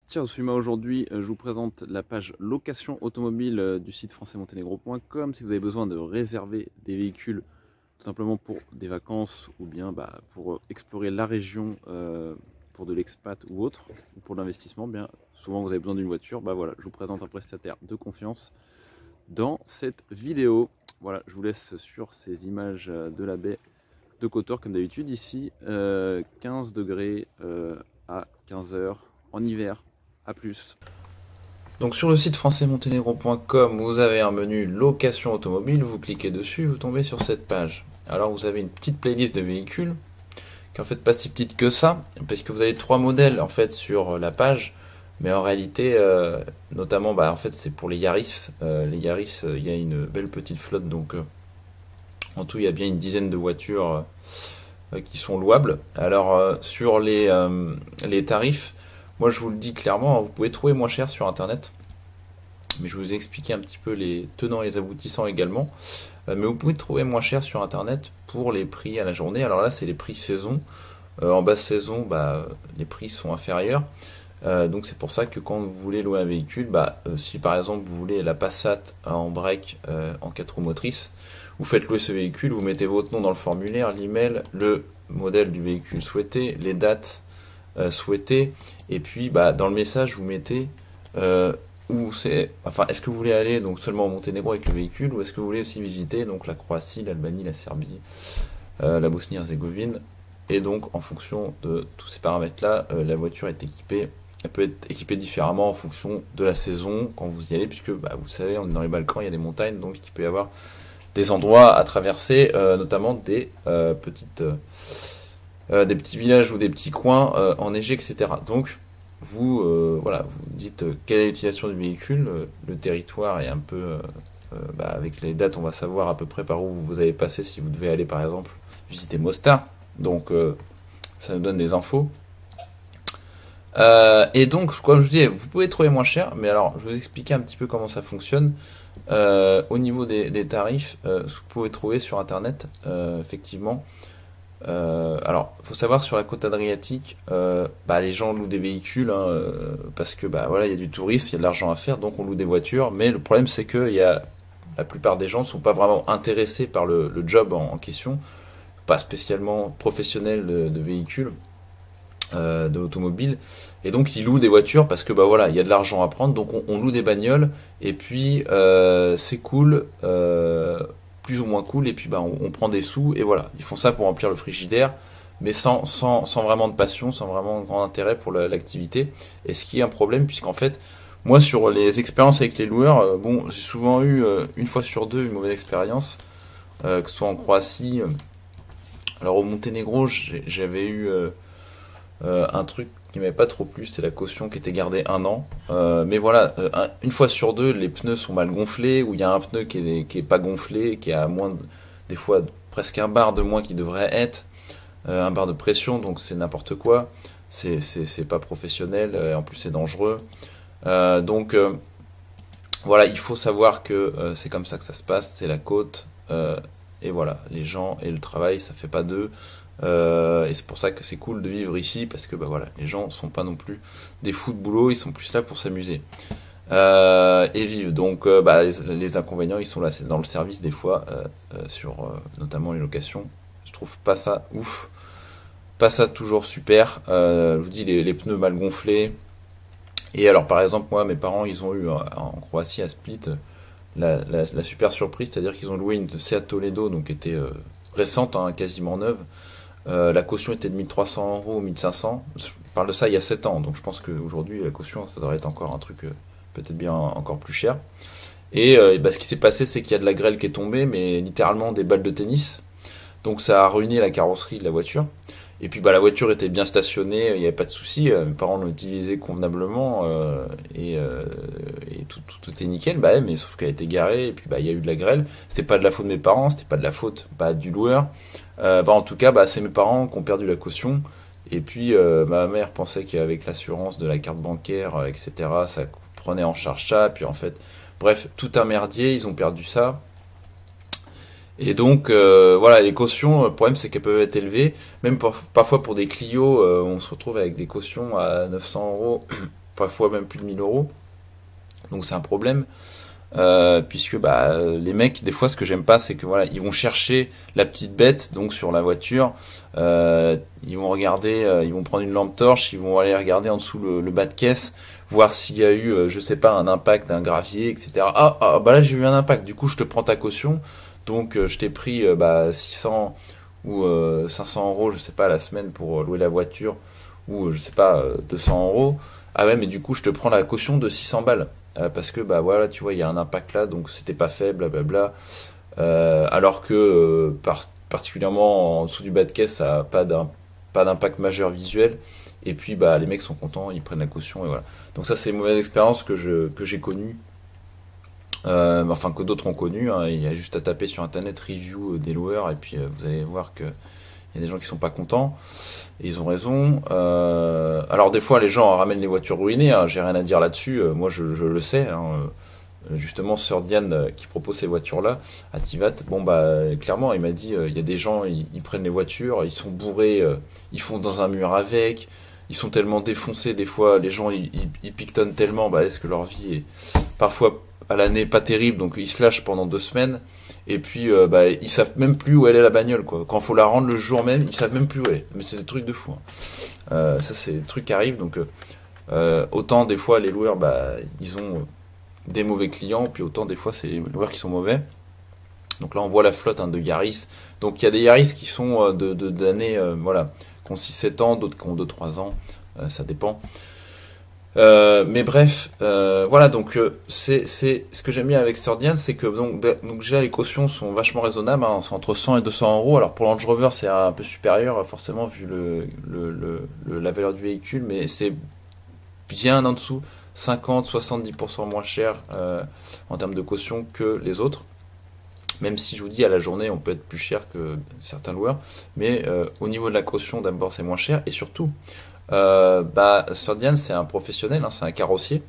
Tiens, Souma, aujourd'hui, je vous présente la page location automobile du site françaismonténégro.com. Si vous avez besoin de réserver des véhicules tout simplement pour des vacances ou bien pour explorer la région pour de l'expat ou autre, ou pour l'investissement, bien souvent vous avez besoin d'une voiture, voilà, je vous présente un prestataire de confiance dans cette vidéo. Voilà, je vous laisse sur ces images de la baie de Kotor comme d'habitude. Ici, 15 degrés à 15 heures en hiver. A plus. Donc sur le site françaismonténégro.com, vous avez un menu location automobile, vous cliquez dessus, vous tombez sur cette page. Alors vous avez une petite playlist de véhicules, qui est en fait pas si petite que ça, parce que vous avez 3 modèles en fait sur la page, mais en réalité, notamment, en fait c'est pour les Yaris. Les Yaris, il y a une belle petite flotte, donc en tout il y a bien une dizaine de voitures qui sont louables. Alors sur les tarifs, moi je vous le dis clairement, vous pouvez trouver moins cher sur internet, mais je vais vous expliquer un petit peu les tenants et les aboutissants également. Mais vous pouvez trouver moins cher sur internet pour les prix à la journée. Alors là c'est les prix saison. En basse saison, les prix sont inférieurs. Donc c'est pour ça que quand vous voulez louer un véhicule, si par exemple vous voulez la Passat en break en 4 roues motrices, vous faites louer ce véhicule, vous mettez votre nom dans le formulaire, l'email, le modèle du véhicule souhaité, les dates souhaitées, et puis dans le message vous mettez où c'est, enfin est-ce que vous voulez aller donc seulement au Monténégro avec le véhicule, ou est-ce que vous voulez aussi visiter donc la Croatie, l'Albanie, la Serbie, la Bosnie-Herzégovine. Et donc en fonction de tous ces paramètres là, la voiture est équipée. Elle peut être équipée différemment en fonction de la saison quand vous y allez, puisque vous savez, on est dans les Balkans, il y a des montagnes, donc il peut y avoir des endroits à traverser, notamment des petits villages ou des petits coins enneigés, etc. Donc vous vous dites quelle est l'utilisation du véhicule, le territoire est un peu avec les dates, on va savoir à peu près par où vous avez passé si vous devez aller par exemple visiter Mostar. Donc ça nous donne des infos. Et donc, comme je vous disais, vous pouvez trouver moins cher, mais alors je vais vous expliquer un petit peu comment ça fonctionne. Au niveau des tarifs, ce que vous pouvez trouver sur internet, effectivement. Alors, faut savoir sur la côte adriatique, les gens louent des véhicules parce que voilà, il y a du tourisme, il y a de l'argent à faire, donc on loue des voitures. Mais le problème, c'est que la plupart des gens ne sont pas vraiment intéressés par le job en question, pas spécialement professionnels de véhicules. De l'automobile, et donc ils louent des voitures parce que il y a de l'argent à prendre, donc on loue des bagnoles, et puis c'est cool, plus ou moins cool, et puis on prend des sous, et voilà, ils font ça pour remplir le frigidaire, mais sans vraiment de passion, sans vraiment de grand intérêt pour l'activité, et ce qui est un problème, puisqu'en fait, moi sur les expériences avec les loueurs, j'ai souvent eu une fois sur deux une mauvaise expérience, que ce soit en Croatie, alors au Monténégro j'avais eu un truc qui m'avait pas trop plu, c'est la caution qui était gardée 1 an. Mais voilà, une fois sur deux, les pneus sont mal gonflés, ou il y a un pneu qui est pas gonflé, qui a des fois presque un bar de moins qui devrait être, un bar de pression, donc c'est n'importe quoi. C'est pas professionnel, en plus c'est dangereux. Donc voilà, il faut savoir que c'est comme ça que ça se passe, c'est la côte. Et voilà, les gens et le travail, ça fait pas deux. Et c'est pour ça que c'est cool de vivre ici, parce que les gens sont pas non plus des fous de boulot, ils sont plus là pour s'amuser et vivre. Donc les inconvénients, ils sont là, c'est dans le service des fois, sur notamment les locations. Je trouve pas ça ouf, pas ça toujours super. Je vous dis les pneus mal gonflés. Et alors par exemple moi, mes parents, ils ont eu en Croatie à Split la super surprise, c'est-à-dire qu'ils ont loué une Seat Toledo, donc qui était récente, quasiment neuve. La caution était de 1300 €, 1500. Je parle de ça il y a 7 ans, donc je pense qu'aujourd'hui la caution ça devrait être encore un truc peut-être bien encore plus cher. Et ce qui s'est passé, c'est qu'il y a de la grêle qui est tombée, mais littéralement des balles de tennis. Donc ça a ruiné la carrosserie de la voiture. Et puis la voiture était bien stationnée, il n'y avait pas de souci. Mes parents l'ont utilisée convenablement et tout était nickel. Mais sauf qu'elle a été garée et puis il y a eu de la grêle. C'était pas de la faute de mes parents, c'était pas de la faute du loueur. En tout cas, c'est mes parents qui ont perdu la caution. Et puis ma mère pensait qu'avec l'assurance de la carte bancaire, etc., ça prenait en charge ça. Puis en fait, bref, tout un merdier, ils ont perdu ça. Et donc les cautions, le problème c'est qu'elles peuvent être élevées, même parfois pour des Clio, on se retrouve avec des cautions à 900 € parfois même plus de 1000 euros. Donc c'est un problème. Puisque les mecs, des fois, ce que j'aime pas, c'est que voilà, ils vont chercher la petite bête donc sur la voiture, ils vont regarder, ils vont prendre une lampe torche, ils vont aller regarder en dessous le bas de caisse, voir s'il y a eu, je sais pas, un impact d'un gravier, etc. Bah là j'ai eu un impact, du coup je te prends ta caution, donc je t'ai pris 600 ou 500 euros, je sais pas, la semaine pour louer la voiture, ou je sais pas, 200 euros. Ah ouais, mais du coup je te prends la caution de 600 balles. Parce que bah voilà, tu vois, il y a un impact là, donc c'était pas fait, blablabla. Alors que particulièrement en dessous du bas de caisse, ça a pas d'impact majeur visuel. Et puis bah les mecs sont contents, ils prennent la caution et voilà. Donc ça c'est une mauvaise expérience que j'ai connue. Enfin que d'autres ont connu. Hein. Il y a juste à taper sur internet review des loueurs et puis vous allez voir que il y a des gens qui sont pas contents. Et ils ont raison. Alors des fois les gens ramènent les voitures ruinées, hein, j'ai rien à dire là-dessus, moi je le sais. Hein, justement Sir Diane qui propose ces voitures-là à Tivat, bon bah clairement il m'a dit il y a des gens, ils prennent les voitures, ils sont bourrés, ils font dans un mur avec, ils sont tellement défoncés, des fois les gens ils pictonnent tellement, bah est-ce que leur vie est parfois à l'année pas terrible, donc ils se lâchent pendant 2 semaines. Et puis, ils savent même plus où elle est la bagnole, quoi. Quand faut la rendre le jour même, ils savent même plus où elle est. Mais c'est des trucs de fou. Hein. Ça, c'est des trucs qui arrivent. Donc, autant des fois, les loueurs, ils ont des mauvais clients, puis autant des fois, c'est les loueurs qui sont mauvais. Donc là, on voit la flotte de Yaris. Donc, il y a des Yaris qui sont d'années, voilà, qui ont 6-7 ans, d'autres qui ont 2-3 ans. Ça dépend. Mais bref, voilà, donc c'est ce que j'aime bien avec Sir Diane, c'est que donc déjà les cautions sont vachement raisonnables, hein, c'est entre 100 et 200 euros. Alors pour Range Rover c'est un peu supérieur forcément vu la valeur du véhicule, mais c'est bien en dessous, 50-70% moins cher en termes de caution que les autres. Même si je vous dis à la journée on peut être plus cher que certains loueurs, mais au niveau de la caution d'abord c'est moins cher et surtout Sir Diane c'est un professionnel, hein, c'est un carrossier.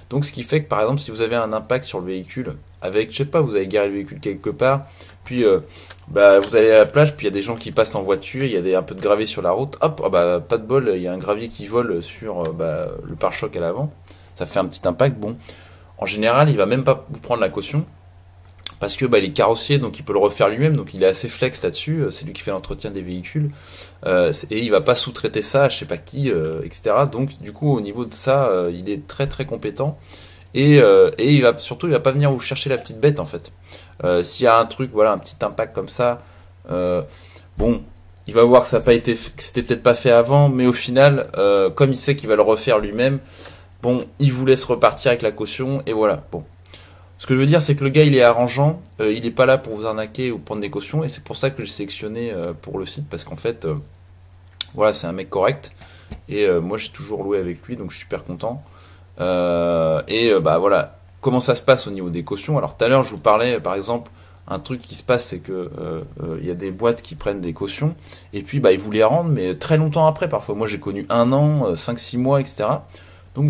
Donc ce qui fait que par exemple si vous avez un impact sur le véhicule, avec, je sais pas, vous avez garé le véhicule quelque part, puis vous allez à la plage, puis il y a des gens qui passent en voiture, il y a un peu de gravier sur la route, hop, pas de bol, il y a un gravier qui vole sur le pare-choc à l'avant, ça fait un petit impact, bon. En général il va même pas vous prendre la caution, parce que il est carrossier, donc il peut le refaire lui-même, donc il est assez flex là-dessus, c'est lui qui fait l'entretien des véhicules, et il va pas sous-traiter ça à je sais pas qui, etc. Donc du coup au niveau de ça, il est très très compétent, et il va pas venir vous chercher la petite bête en fait. S'il y a un truc, voilà, un petit impact comme ça, bon, il va voir que ça a pas été, que c'était peut-être pas fait avant, mais au final, comme il sait qu'il va le refaire lui-même, bon, il vous laisse repartir avec la caution, et voilà, bon. Ce que je veux dire, c'est que le gars, il est arrangeant, il est pas là pour vous arnaquer ou prendre des cautions, et c'est pour ça que j'ai sélectionné pour le site, parce qu'en fait, voilà, c'est un mec correct, et moi j'ai toujours loué avec lui, donc je suis super content. Voilà, comment ça se passe au niveau des cautions. Alors tout à l'heure, je vous parlais, par exemple, un truc qui se passe, c'est que il y a des boîtes qui prennent des cautions, et puis ils vous les rendent, mais très longtemps après, parfois. Moi j'ai connu 1 an, 5-6 mois, etc. Donc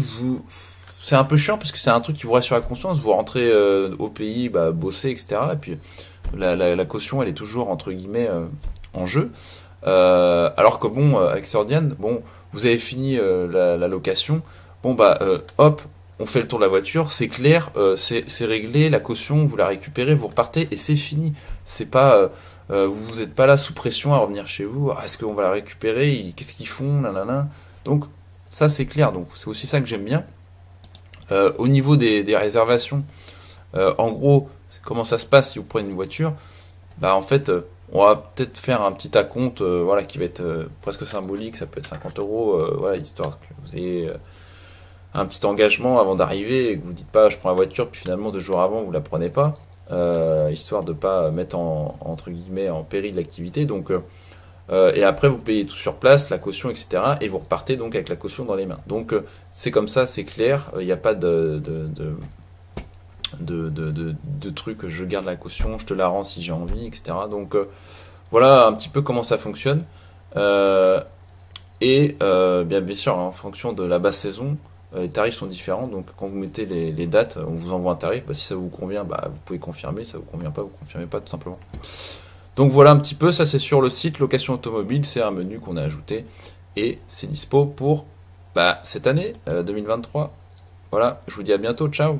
c'est un peu chiant parce que c'est un truc qui vous reste sur la conscience. Vous rentrez au pays, bosser, etc. Et puis la caution, elle est toujours entre guillemets en jeu. Alors que bon, avec Sir Diane, bon, vous avez fini la location. Bon hop, on fait le tour de la voiture, c'est clair, c'est réglé, la caution, vous la récupérez, vous repartez et c'est fini. C'est pas, vous êtes pas là sous pression à revenir chez vous. Ah, est-ce qu'on va la récupérer? Qu'est-ce qu'ils font? Nanana. Donc ça c'est clair. Donc c'est aussi ça que j'aime bien. Au niveau des réservations, en gros, comment ça se passe si vous prenez une voiture? En fait, on va peut-être faire un petit acompte, voilà, qui va être presque symbolique. Ça peut être 50 euros, voilà, histoire que vous ayez un petit engagement avant d'arriver et que vous dites pas, je prends la voiture, puis finalement 2 jours avant vous la prenez pas, histoire de pas mettre entre guillemets en péril l'activité. Donc et après vous payez tout sur place, la caution, etc. Et vous repartez donc avec la caution dans les mains. Donc c'est comme ça, c'est clair. Il n'y a pas de truc, je garde la caution, je te la rends si j'ai envie, etc. Donc voilà un petit peu comment ça fonctionne. Bien sûr, en fonction de la basse saison, les tarifs sont différents. Donc quand vous mettez les dates, on vous envoie un tarif. Si ça vous convient, vous pouvez confirmer. Si ça vous convient pas, vous confirmez pas tout simplement. Donc voilà un petit peu, ça c'est sur le site Location Automobile, c'est un menu qu'on a ajouté et c'est dispo pour cette année 2023. Voilà, je vous dis à bientôt, ciao!